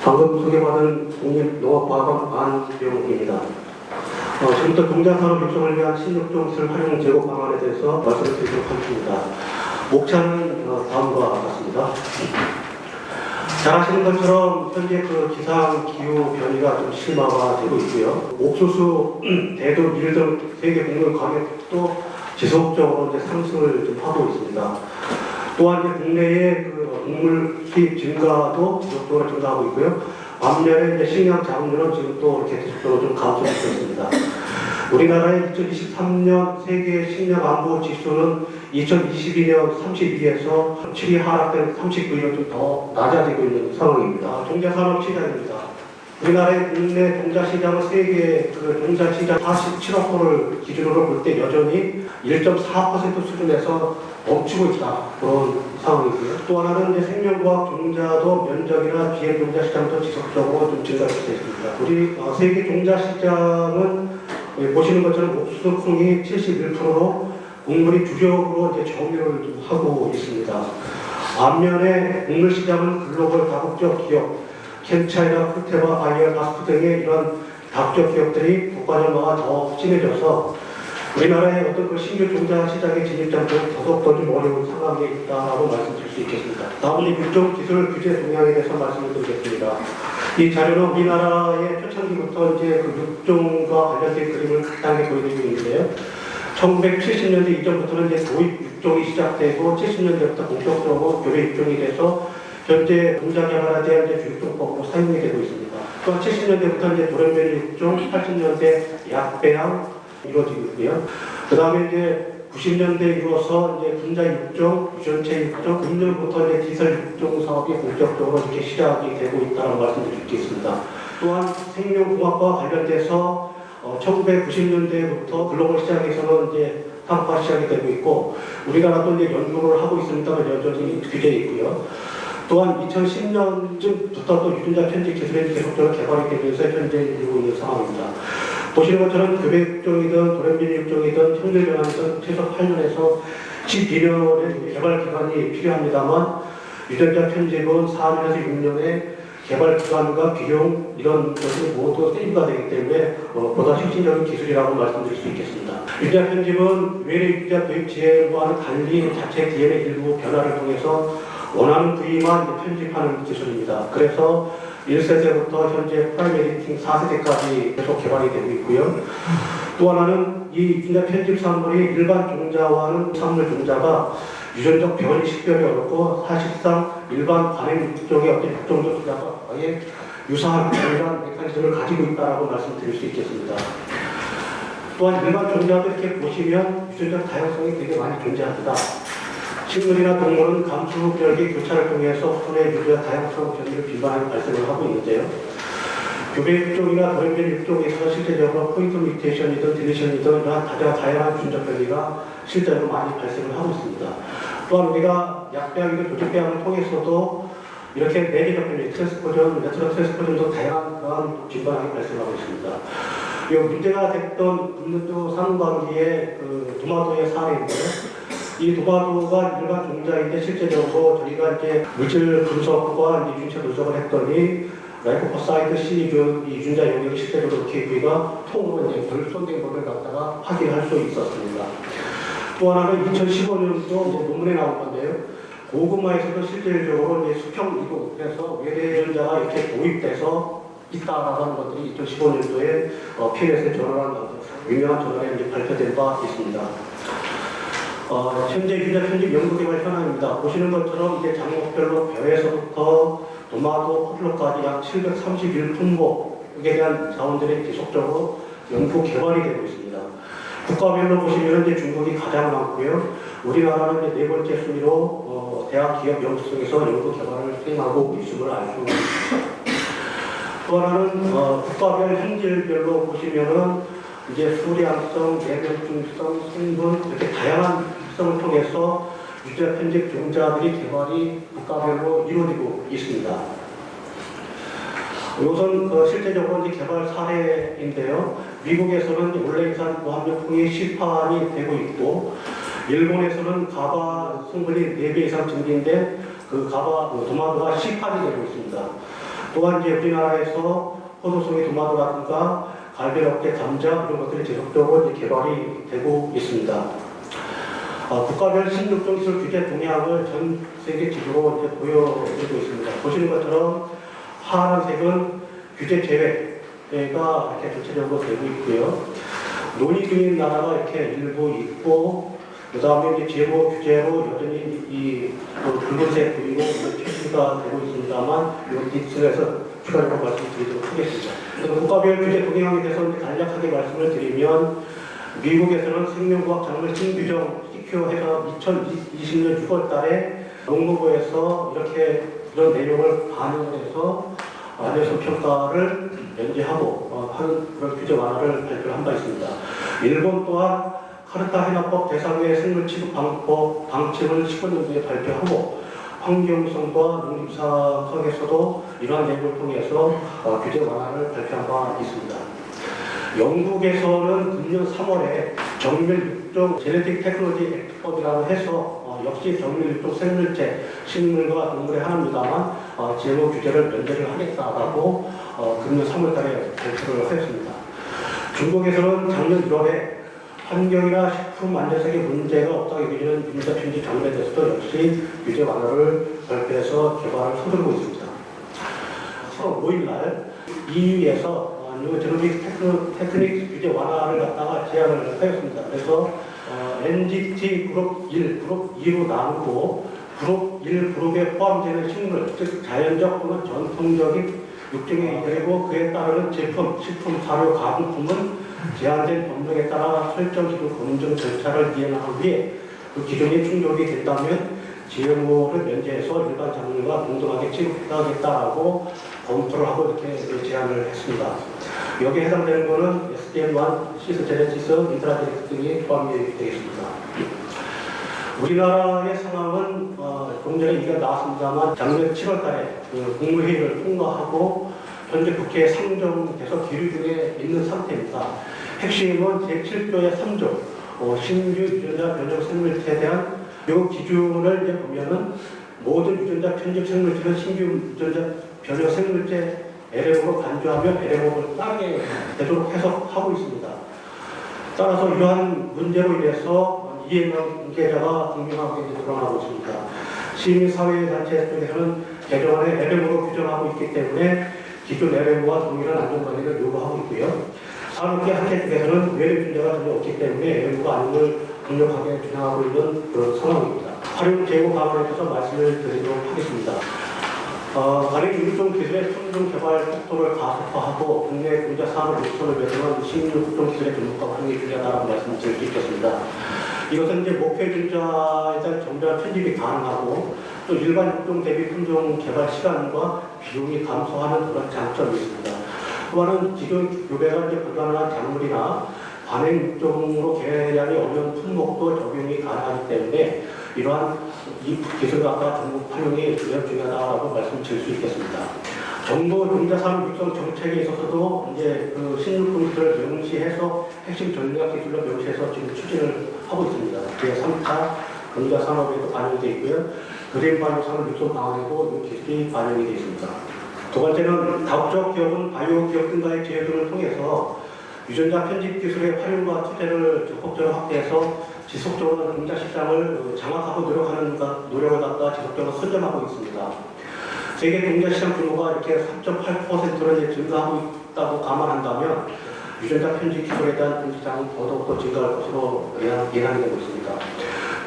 방금 소개받은 국립농업과학원 안병욱입니다. 지금부터 동자산업 육성을 위한 신육종 기술 활용 제고 방안에 대해서 말씀을 드리도록 하겠습니다. 목차는 다음과 같습니다. 잘 아시는 것처럼 현재 기상 기후 변이가 좀 심화되고 있고요. 옥수수, 대두, 밀 등 세계 곡물 가격도 지속적으로 상승을 좀 하고 있습니다. 또한 국내의 곡물 수입 증가도 지속적으로 증가하고 있고요. 반면에 식량 자급률은 지금 또 이렇게 지속적으로 좀 감소하고 있습니다. 우리나라의 2023년 세계 식량 안보 지수는 2022년 32에서 7위 하락된 39위로 좀 더 낮아지고 있는 상황입니다. 종자산업 시장입니다. 우리나라의 국내 종자 시장은 세계 종자 시장 47억 호를 기준으로 볼 때 여전히 1.4% 수준에서 멈추고 있다. 그런 상황이고요. 또 하나는 생명과학 종자도 면적이나 BM 종자 시장도 지속적으로 좀 증가할 수 있습니다. 우리 세계 종자 시장은 보시는 것처럼 옥수수 콩이 71%로 곡물이 주력으로 점유를 좀 하고 있습니다. 반면에 곡물 시장은 글로벌 다국적 기업, 캔차이나 쿠테바, 바이어, 바스프 등의 이런 다국적 기업들이 국가전화가 더 심해져서 우리나라의 어떤 신규 종자 시장의 진입장도 더욱더 좀 어려운 상황에 있다고 말씀드릴 수 있겠습니다. 다음은 육종 기술 규제 동향에 대해서 말씀을 드리겠습니다. 이 자료는 우리나라의 초창기부터 육종과 관련된 그림을 간단하게 보여드리고 있는데요. 1970년대 이전부터는 도입 육종이 시작되고 70년대부터 본격적으로 교배 육종이 돼서 현재 종자 개발에 대한 주육종법으로 사용이 되고 있습니다. 또 70년대부터 돌연변이 육종, 80년대 약배양 이루어지고 있고요. 그 다음에 90년대에 이루어서 분자 육종, 유전체 육종, 금년부터 기술 육종 사업이 본격적으로 이렇게 시작이 되고 있다는 말씀드릴 수 있겠습니다. 또한 생명공학과 관련돼서 1990년대부터 글로벌 시장에서는 탐파 시작이 되고 있고 우리나라도 연구를 하고 있습니다만 여전히 규제에 있고요. 또한 2010년쯤부터 또 유전자 편집 기술이 계속적으로 개발이 되면서 현재 이루고 있는 상황입니다. 보시는 것처럼 교배 육종이든 돌연변이 육종이든 형질 변환이든 최소 8년에서 12년의 개발 기간이 필요합니다만 유전자 편집은 4년에서 6년의 개발 기간과 비용 이런 것이 모두 세이브가 되기 때문에 보다 혁신적인 기술이라고 말씀드릴 수 있겠습니다. 유전자 편집은 외래 유전자 도입 지혜와는 달리 자체 DNA 일부 변화를 통해서 원하는 부위만 편집하는 기술입니다. 그래서 1세대부터 현재 프라임 에디팅 4세대까지 계속 개발이 되고 있고요. 또 하나는 이 유전자 편집 산물이 일반 종자와는 산물 종자가 유전적 변이 식별이 어렵고 사실상 일반 관행 육종의 어떤 육종적 종자가 아예 유사한 변이란 메커니즘을 가지고 있다고 말씀드릴 수 있겠습니다. 또한 일반 종자도 이렇게 보시면 유전적 다양성이 되게 많이 존재합니다. 식물이나 동물은 감수별계 교차를 통해서 후손의 유전자 다양성 변이를 빈번하게 발생을 하고 있는데요. 교배 육종이나 돌연변이 육종에서 실제적으로 포인트 뮤테이션이든 딜리션이든 다양한 유전자 변이가 실제로 많이 발생을 하고 있습니다. 또한 우리가 약배양이든 조직배양을 통해서도 이렇게 내재적 변이, 트랜스포전, 내추럴 트랜스포전도 다양한 그런 빈번하게 발생하고 있습니다. 이 문제가 됐던 금년도 상반기에 도마도의 사례인데요. 이 도마도가 일반 종자인데 실제적으로 저희가 물질 분석과 유전체 분석을 했더니 라이코포사이트 C 이 유전자 영역이 실제적으로 KV가 통으로 결손된 것을 갖다가 확인할 수 있었습니다. 또 하나는 2015년도 논문에 나온 건데요. 고구마에서도 실질적으로 수평 이동해서 외래 유전자가 이렇게 도입돼서 있다라는 것들이 2015년도에 PNS에 유명한 저널에 발표된 바 있습니다. 현재 유전자 편집 연구개발 현황입니다. 보시는 것처럼 작목별로 벼에서부터 도마도, 포플러까지 약 731품목에 대한 자원들이 계속적으로 연구 개발이 되고 있습니다. 국가별로 보시면 중국이 가장 많고요. 우리나라는 네 번째 순위로 대학 기업 연구성에서 연구 개발을 수행하고 있음을 알 수 있습니다. 또 하나는 국가별 현질별로 보시면은 수량성, 내면중성, 성분 이렇게 다양한 특성을 통해서 유전자 편집 종자들이 개발이 국가별로 이루어지고 있습니다. 우선 실제적으로 개발 사례인데요. 미국에서는 올레인산 무함유통이 시판이 되고 있고, 일본에서는 가바 성분이 4배 이상 증진된 가바 도마도가 시판이 되고 있습니다. 또한 이제 우리나라에서 포도송이 도마도라든가 갈배롭게 감자 이런 것들이 지속적으로 이제 개발이 되고 있습니다. 국가별 신육종 기술 규제 동향을 전 세계 지도로 이제 보여주고 있습니다. 보시는 것처럼 파란색은 규제 제외가 이렇게 전체적으로 되고 있고요. 논의 중인 나라가 이렇게 일부 있고, 그 다음에 이제 제보 규제로 여전히 이 붉은색 그리고 표시가 되고 있습니다만, 이 디스에서 추가적으로 말씀드리도록 하겠습니다. 국가별 규제 동향에 대해서 간략하게 말씀을 드리면, 미국에서는 생명과학 작물 신규정 시큐해서 2020년 6월 달에 농무부에서 이렇게 이런 내용을 반영해서 안에서 평가를 연재하고 하는 그런 규제 완화를 발표를 한 바 있습니다. 일본 또한 카르타헤나법 대상의 생물 취급 방법 방침을 15년도에 발표하고 환경성과 농림사성에서도 이러한 내용을 통해서 규제 완화를 발표한 바 있습니다. 영국에서는 금년 3월에 정밀 육종 제네틱 테크놀로지 액트법이라고 해서 역시 정밀 육종 생물체, 식물과 동물의 하나입니다만 GMO 규제를 면제를 하겠다라고 금년 3월 달에 발표를 하였습니다. 중국에서는 작년 1월에 환경이나 식품 안전성에 문제가 없다고 여겨지는 유전자 편집 작물에 대해서도 역시 규제 완화를 발표해서 개발을 서두르고 있습니다. 7월 5일 날 EU에서 제노믹 테크닉 규제 완화를 갖다가 제안을 하였습니다. 그래서 NGT 그룹 1, 그룹 2로 나누고 그룹 1 그룹에 포함되는 식물, 즉 자연적 또는 전통적인 육종의 그리고 그에 따르는 제품, 식품, 사료, 가공품은 제한된 법령에 따라 설정 기준 검증 절차를 이행하기 위해 그 기준이 충족이 된다면 GMO를 면제해서 일반 작물과 동등하게 취급하겠다라고 검토를 하고 이렇게 제안을 했습니다. 여기에 해당되는 것은 SDM1, 시스제네시스, 인트라제네시스 등이 포함이 되겠습니다. 우리나라의 상황은 조금 전에 얘기가 나왔습니다만 작년 7월 달에 그 국무회의를 통과하고 현재 국회에 상정돼서 기류 중에 있는 상태입니다. 핵심은 제7조의 3조 신규 유전자 변종 생물체에 대한 요 기준을 이제 보면은 모든 유전자 편집 생물체는 신규 유전자 변종 생물체 LM으로 간주하며 LM을 따르게 되도록 해석하고 있습니다. 따라서 이러한 문제로 인해서 이해관계자가 분명하게 드러나고 있습니다. 시민사회단체 쪽에서는 개정안에 LM으로 규정하고 있기 때문에 기존 LM과 동일한 안전관리를 요구하고 있고요. 산업계 학회 쪽에서는 외래 문제가 전혀 없기 때문에 LM과 안전을 강력하게 주장하고 있는 그런 상황입니다. 활용 제고 방안에 대해서 말씀을 드리도록 하겠습니다. 가령 육종 기술의 품종 개발 속도를 가속화하고 국내 분자 산업 육성을 매듭한 신육종 기술의 접목과 활용이 중요하다고 말씀드릴 수 있겠습니다. 이것은 이제 목표 분자에 대한 정밀한 편집이 가능하고 또 일반 육종 대비 품종 개발 시간과 비용이 감소하는 그런 장점이 있습니다. 또한은 지금 교배가 이제 불가능한 작물이나 관행 육종으로 개량이 어려운 품목도 적용이 가능하기 때문에 이러한 이 기술과 전국 활용이 매우 중요하다고 말씀드릴 수 있겠습니다. 정부 농자산업 육성 정책에 있어서도 이제 그 신육종 기술을 명시해서 핵심 전략 기술로 명시해서 지금 추진을 하고 있습니다. 그게 3차 농자산업에도 반영이 되어 있고요. 그린 바이오 산업 육성 방안에도 이 기술이 반영이 되어 있습니다. 두 번째는 다국적 기업은 바이오 기업 등과의 제휴 등을 통해서 유전자 편집 기술의 활용과 투자를 적극적으로 확대해서 지속적으로 농자 시장을 장악하고 노력을 갖다 지속적으로 선점하고 있습니다. 세계 농자 시장 규모가 이렇게 3.8%로 이제 증가하고 있다고 감안한다면 유전자 편집 기술에 대한 시장은 더더욱더 증가할 것으로 예상이 되고 있습니다.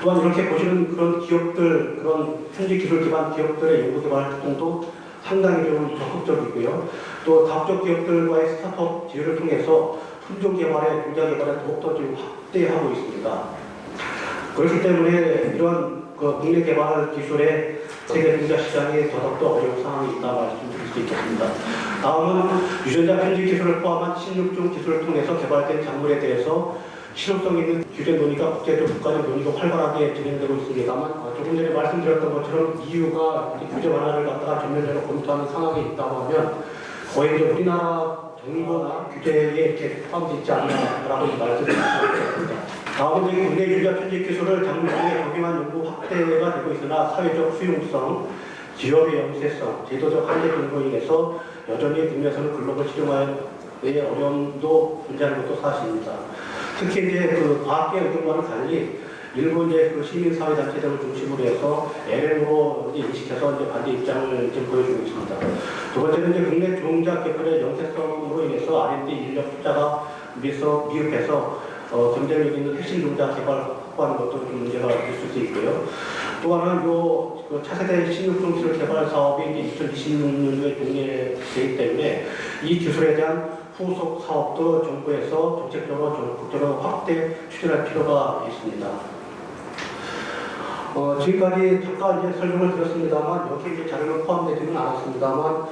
또한 이렇게 보시는 그런 기업들, 그런 편집 기술 기반 기업들의 연구 개발 활동도 상당히 좀 적극적이고요. 또 다국적 기업들과의 스타트업 지원을 통해서 품종 개발에 분야 개발에 더욱더 좀 확대하고 있습니다. 그렇기 때문에 이런 국내 개발 기술의 세계 분야 시장에 더욱더 어려운 상황이 있다 말씀드릴 수 있겠습니다. 다음은 유전자 편집 기술을 포함한 신육종 기술을 통해서 개발된 작물에 대해서 실효성 있는 규제 논의가 국제적 국가적 논의가 활발하게 진행되고 있습니다만 조금 전에 말씀드렸던 것처럼 EU가 규제 완화를 갖다가 전면적으로 검토하는 상황이 있다고 하면 거의 이제 우리나라 정부나 규제에 이렇게 포함되어 있지 않나라고 말씀드릴 수 있습니다. 다음은 국내 유전자 편집 기술을 작물 중에 적용한 연구 확대가 되고 있으나 사회적 수용성, 기업의 영세성, 제도적 한계 등으로 인해서 여전히 국내에서는 글로벌 실용화의 어려움도 존재하는 것도 사실입니다. 특히 이제 그 과학계 의견과는 달리 일부 이제 그 시민사회단체 등을 중심으로 해서 LM으로 인식해서 이제 반대 입장을 지금 보여주고 있습니다. 두 번째는 이제 국내 종자개발의 영세성으로 인해서 R&D 인력 투자가 미흡해서 경쟁력 있는 핵심 종자 개발 확보하는 것도 좀 문제가 있을 수 있고요. 또 하나는 그 차세대 신육종 기술 개발 사업이 이제 2026년도에 종료되기 때문에 이 기술에 대한 후속 사업도 정부에서 정책적으로 적극적으로 확대 추진할 필요가 있습니다. 지금까지 잠깐 이제 설명을 드렸습니다만 여기 이제 자료는 포함되지는 않았습니다만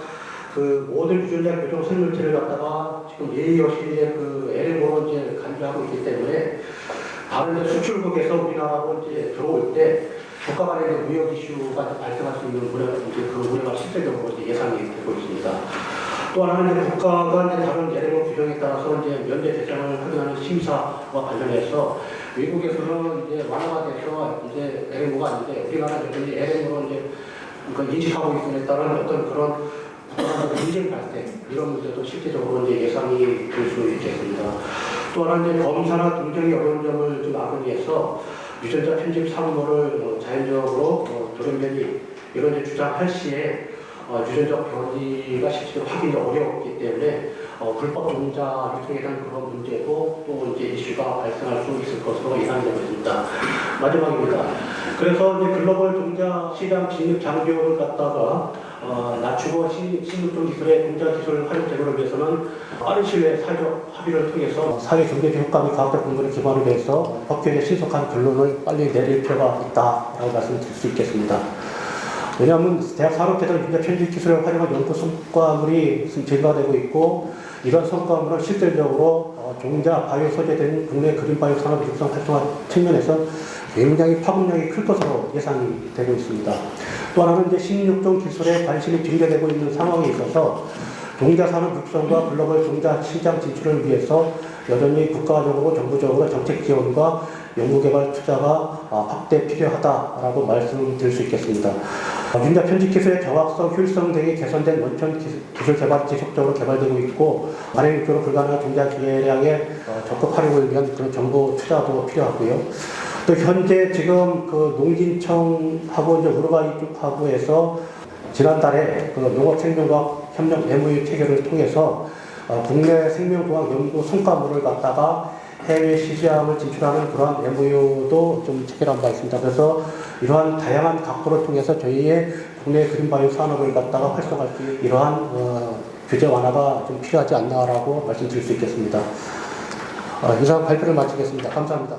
그 모든 유전자 교정 생물체를 갖다가 지금 예의 없이 이제 그 LM으로 이제 간주하고 있기 때문에 다른 이제 수출국에서 우리나라로 이제 들어올 때 국가 간의 무역 이슈가 발생할 수 있는 그 우려가 실질적으로 이제 예상이 되고 있습니다. 또 하나는 이제 국가가 이제 다른 LMO 규정에 따라서 이제 면제 대상을 확인하는 심사와 관련해서 외국에서는 이제 완화가 돼서 이제 LMO가 아닌데 우리나라는 여전히 LMO로 이제 그러니까 인식하고 있음에 따른 어떤 그런 국가간의 분쟁 발생 이런 문제도 실제적으로 이제 예상이 될 수 있겠습니다. 또 하나 이제 검사나 동정이 어려운 점을 좀 막기 위해서 유전자 편집 사무를 자연적으로 돌연변이 이런 이제 주장할 시에 유전적 변이가 실제로 확인이 어렵기 때문에 불법 종자 유통에 대한 그런 문제도 또 이제 이슈가 발생할 수 있을 것으로 예상되고 있습니다. 마지막입니다. 그래서 이제 글로벌 종자 시장 진입 장벽을 갖다가 낮추고 신육종 기술의 종자 기술 활용 제고를 위해서는 빠른 시일에 사회적 합의를 통해서 사회 경제적 효과 및 과학적 근거를 기반으로 해서 법규의 신속한 결론을 빨리 내릴 필요가 있다라고 말씀드릴 수 있겠습니다. 왜냐하면 대학 산업계에서 유전자 편집 기술을 활용한 연구 성과물이 증가되고 있고 이런 성과물은 실질적으로 종자 바이오 소재된 국내 그린 바이오 산업 육성 활동화 측면에서 굉장히 파급력이 클 것으로 예상이 되고 있습니다. 또 하나는 이제 신육종 기술에 관심이 증대되고 있는 상황에 있어서 종자 산업 육성과 글로벌 종자 시장 진출을 위해서 여전히 국가적으로 정부적으로 정책 지원과 연구개발 투자가 확대 필요하다라고 말씀드릴 수 있겠습니다. 유전자 편집 기술의 정확성, 효율성 등이 개선된 원천 기술 개발이 지속적으로 개발되고 있고 발행 육조로 불가능한 종자 기량의 적극 활용을 위한 그런 정부 투자도 필요하고요. 또 현재 지금 그 농진청하고 이제 우루과이 쪽하고에서 지난달에 그 농업생명과학 협력 MOU 체결을 통해서 국내 생명공학 연구 성과물을 갖다가 해외 시장을 진출하는 그러한 MOU도 좀 체결한 바 있습니다. 그래서 이러한 다양한 각도를 통해서 저희의 국내 그린바이오 산업을 갖다가 활성화할 수 있는 이러한 규제 완화가 좀 필요하지 않나라고 말씀드릴 수 있겠습니다. 이상 발표를 마치겠습니다. 감사합니다.